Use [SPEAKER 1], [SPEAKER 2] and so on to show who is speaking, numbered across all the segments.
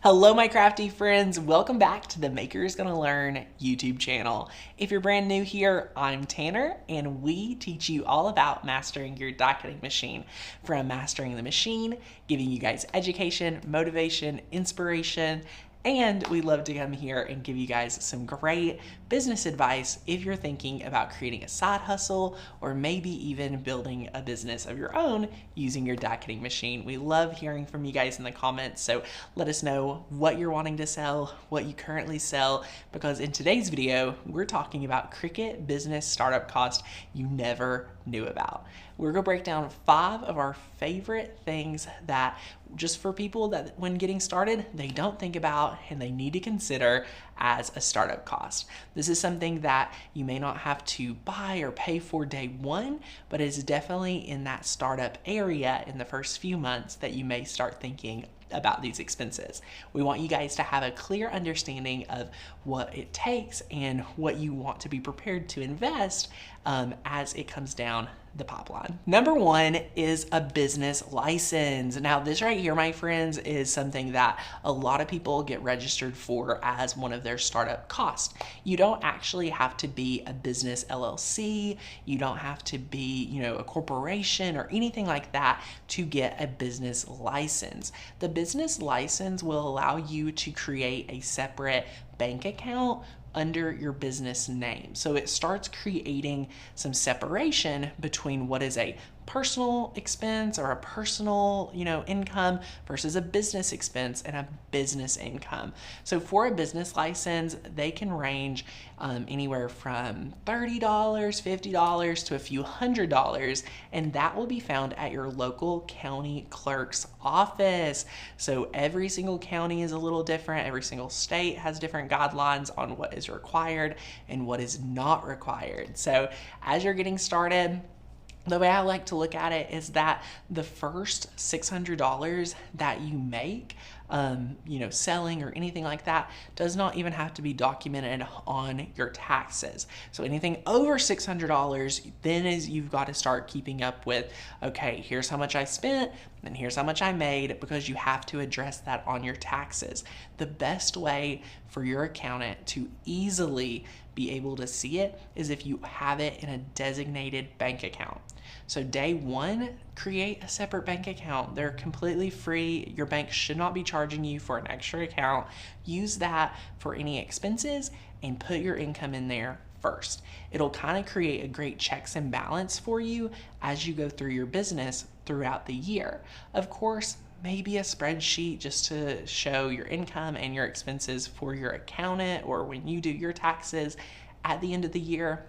[SPEAKER 1] Hello, my crafty friends. Welcome back to the Maker's Gonna Learn YouTube channel. If you're brand new here, I'm Tanner, and we teach you all about mastering your die cutting machine. From mastering the machine, giving you guys education, motivation, inspiration, and we love to come here and give you guys some great business advice if you're thinking about creating a side hustle or maybe even building a business of your own using your die cutting machine. We love hearing from you guys in the comments, so let us know what you're wanting to sell, what you currently sell, because in today's video, we're talking about Cricut business startup cost you never knew about. We're gonna break down 5 of our favorite things that just for people that when getting started, they don't think about and they need to consider as a startup cost. This is something that you may not have to buy or pay for day one, but it's definitely in that startup area in the first few months that you may start thinking about these expenses. We want you guys to have a clear understanding of what it takes and what you want to be prepared to invest as it comes down the pipeline. Number 1 is a business license. Now this right here, my friends, is something that a lot of people get registered for as one of their startup costs. You don't actually have to be a business LLC. You don't have to be, a corporation or anything like that to get a business license. The business license will allow you to create a separate bank account under your business name. So it starts creating some separation between what is a personal expense or a personal, income versus a business expense and a business income. So for a business license, they can range anywhere from $30, $50 to a few $100s, and that will be found at your local county clerk's office. So every single county is a little different. Every single state has different guidelines on what is required and what is not required. So as you're getting started, the way I like to look at it is that the first $600 that you make, selling or anything like that, does not even have to be documented on your taxes. So anything over $600, then you've got to start keeping up with, okay, here's how much I spent, and here's how much I made, because you have to address that on your taxes. The best way for your accountant to easily be able to see it is if you have it in a designated bank account. So day one, create a separate bank account. They're completely free. Your bank should not be charging you for an extra account. Use that for any expenses and put your income in there first. It'll kind of create a great checks and balance for you as you go through your business throughout the year. Of course, maybe a spreadsheet just to show your income and your expenses for your accountant or when you do your taxes at the end of the year.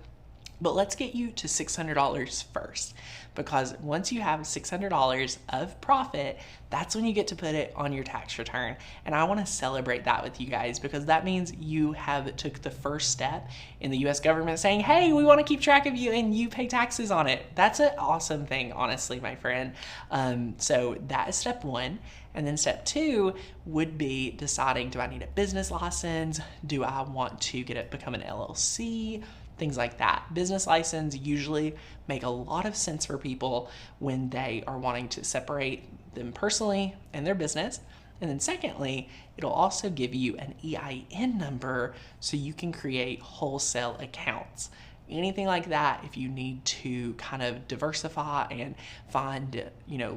[SPEAKER 1] But let's get you to $600 first, because once you have $600 of profit, that's when you get to put it on your tax return. And I want to celebrate that with you guys, because that means you have took the first step in the US government saying, hey, we want to keep track of you and you pay taxes on it. That's an awesome thing, honestly, my friend. So that is step 1. And then step 2 would be deciding, do I need a business license? Do I want to become an LLC? Things like that. Business license usually make a lot of sense for people when they are wanting to separate them personally and their business. And then secondly, it'll also give you an EIN number so you can create wholesale accounts. Anything like that, if you need to kind of diversify and find,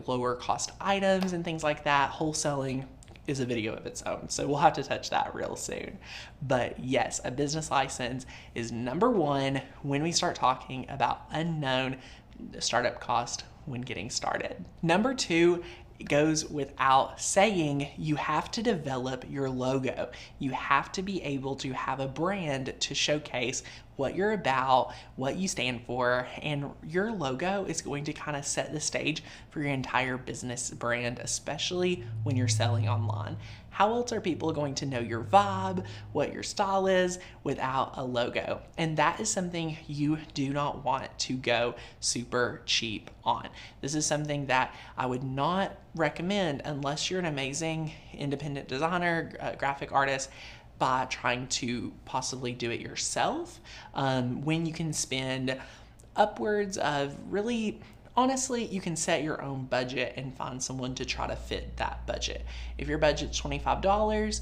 [SPEAKER 1] lower cost items and things like that, wholesaling is a video of its own. So we'll have to touch that real soon. But yes, a business license is number 1 when we start talking about unknown startup cost when getting started. Number 2, it goes without saying, you have to develop your logo. You have to be able to have a brand to showcase what you're about, what you stand for, and your logo is going to kind of set the stage for your entire business brand, especially when you're selling online. How else are people going to know your vibe, what your style is, without a logo? And that is something you do not want to go super cheap on. This is something that I would not recommend unless you're an amazing independent designer, graphic artist, by trying to possibly do it yourself, when you can spend upwards of really honestly, you can set your own budget and find someone to try to fit that budget. If your budget's $25,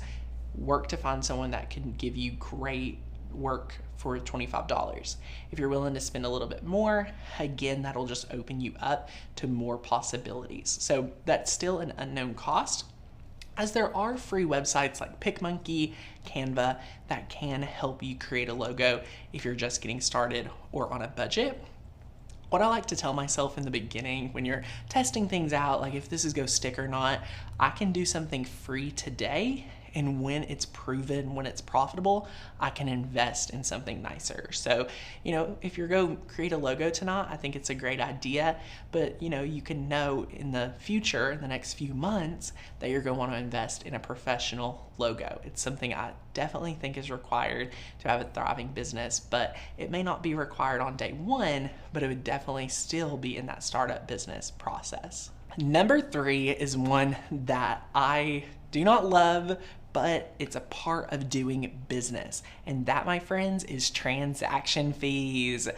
[SPEAKER 1] work to find someone that can give you great work for $25. If you're willing to spend a little bit more, again, that'll just open you up to more possibilities. So that's still an unknown cost, as there are free websites like PicMonkey, Canva that can help you create a logo if you're just getting started or on a budget. What I like to tell myself in the beginning when you're testing things out, like if this is go stick or not, I can do something free today, and when it's proven, when it's profitable, I can invest in something nicer. So, if you're go create a logo tonight, I think it's a great idea, but you can know in the future, in the next few months, that you're going to want to invest in a professional logo. It's something I definitely think is required to have a thriving business, but it may not be required on day one, but it would definitely still be in that startup business process. Number 3 is one that I do not love, but it's a part of doing business. And that, my friends, is transaction fees.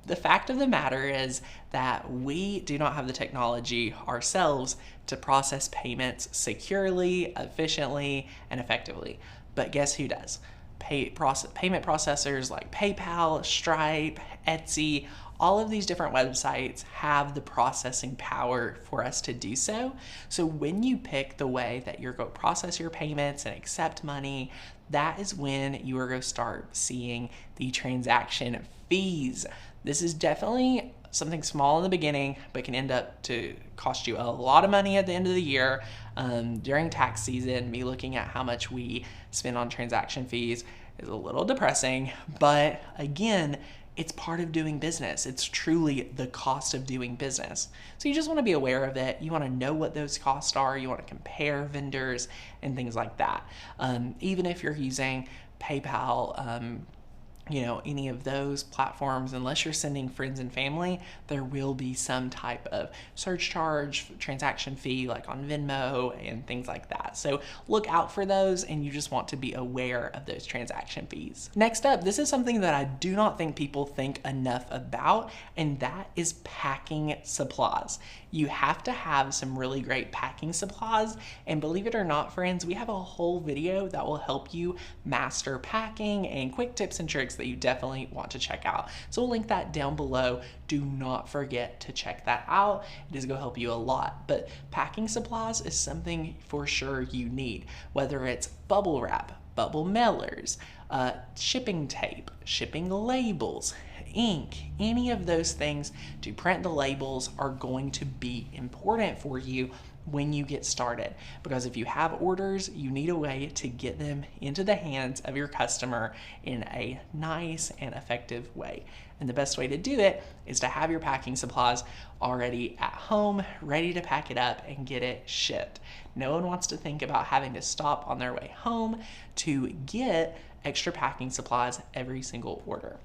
[SPEAKER 1] The fact of the matter is that we do not have the technology ourselves to process payments securely, efficiently, and effectively. But guess who does? Payment processors like PayPal, Stripe, Etsy, all of these different websites have the processing power for us to do so. So when you pick the way that you're going to process your payments and accept money, that is when you are going to start seeing the transaction fees. This is definitely something small in the beginning, but can end up to cost you a lot of money at the end of the year. During tax season, me looking at how much we spend on transaction fees is a little depressing, but again, it's part of doing business. It's truly the cost of doing business. So you just want to be aware of it. You want to know what those costs are. You want to compare vendors and things like that. Even if you're using PayPal, any of those platforms, unless you're sending friends and family, there will be some type of surge charge, transaction fee, like on Venmo and things like that. So look out for those, and you just want to be aware of those transaction fees. Next up, this is something that I do not think people think enough about, and that is packing supplies. You have to have some really great packing supplies, and believe it or not, friends, we have a whole video that will help you master packing and quick tips and tricks that you definitely want to check out. So we'll link that down below. Do not forget to check that out. It is going to help you a lot. But packing supplies is something for sure you need, whether it's bubble wrap, bubble mailers, shipping tape, shipping labels, ink, any of those things to print the labels are going to be important for you when you get started, because if you have orders, you need a way to get them into the hands of your customer in a nice and effective way. And the best way to do it is to have your packing supplies already at home, ready to pack it up and get it shipped. No one wants to think about having to stop on their way home to get extra packing supplies every single order.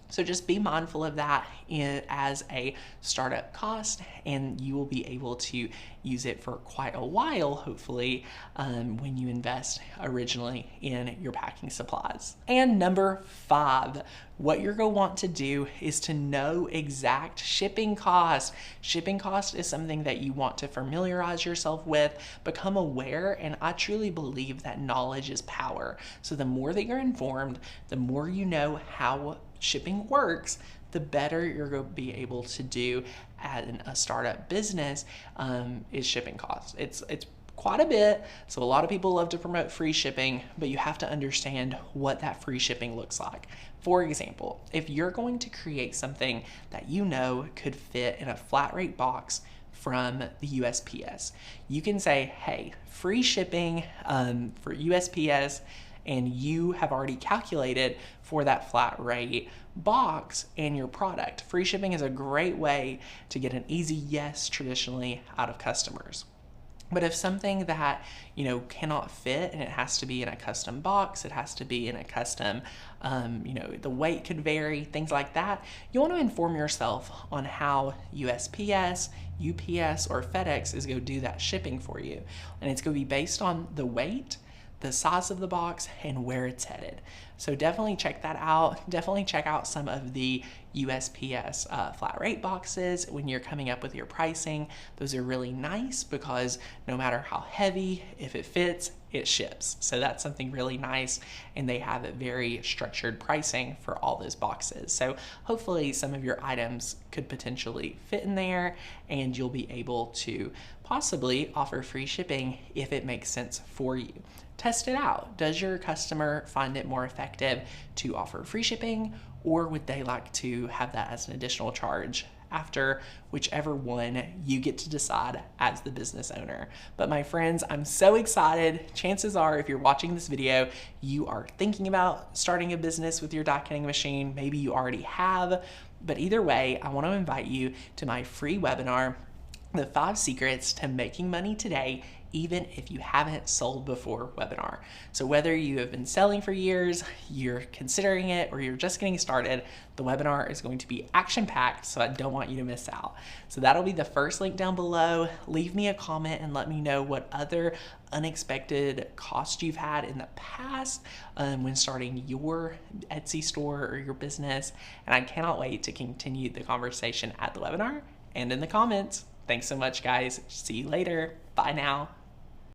[SPEAKER 1] So just be mindful of that as a startup cost, and you will be able to use it for quite a while, hopefully, when you invest originally in your packing supplies. And number 5, what you're going to want to do is to know exact shipping costs. Shipping cost is something that you want to familiarize yourself with, become aware, and I truly believe that knowledge is power. So the more that you're informed, the more you know how shipping works, the better you're going to be able to do at a startup business is shipping costs. It's quite a bit. So a lot of people love to promote free shipping, but you have to understand what that free shipping looks like. For example, if you're going to create something that you know could fit in a flat rate box from the USPS, you can say, hey, free shipping for USPS, and you have already calculated for that flat rate box and your product. Free shipping is a great way to get an easy yes traditionally out of customers. But if something that, cannot fit and it has to be in a custom box, it has to be in a custom, the weight could vary, things like that, you want to inform yourself on how USPS, UPS, or FedEx is going to do that shipping for you. And it's going to be based on the weight, the size of the box, and where it's headed. So definitely check that out. Definitely check out some of the USPS flat rate boxes when you're coming up with your pricing. Those are really nice because no matter how heavy, if it fits, it ships. So that's something really nice, and they have a very structured pricing for all those boxes. So hopefully some of your items could potentially fit in there, and you'll be able to possibly offer free shipping if it makes sense for you. Test it out. Does your customer find it more effective to offer free shipping, or would they like to have that as an additional charge? After whichever one, you get to decide as the business owner. But my friends, I'm so excited. Chances are, if you're watching this video, you are thinking about starting a business with your die cutting machine. Maybe you already have, but either way, I want to invite you to my free webinar, The 5 Secrets to Making Money Today, even if you haven't sold before webinar. So whether you have been selling for years, you're considering it, or you're just getting started, the webinar is going to be action-packed, so I don't want you to miss out. So that'll be the first link down below. Leave me a comment and let me know what other unexpected costs you've had in the past when starting your Etsy store or your business. And I cannot wait to continue the conversation at the webinar and in the comments. Thanks so much, guys. See you later. Bye now.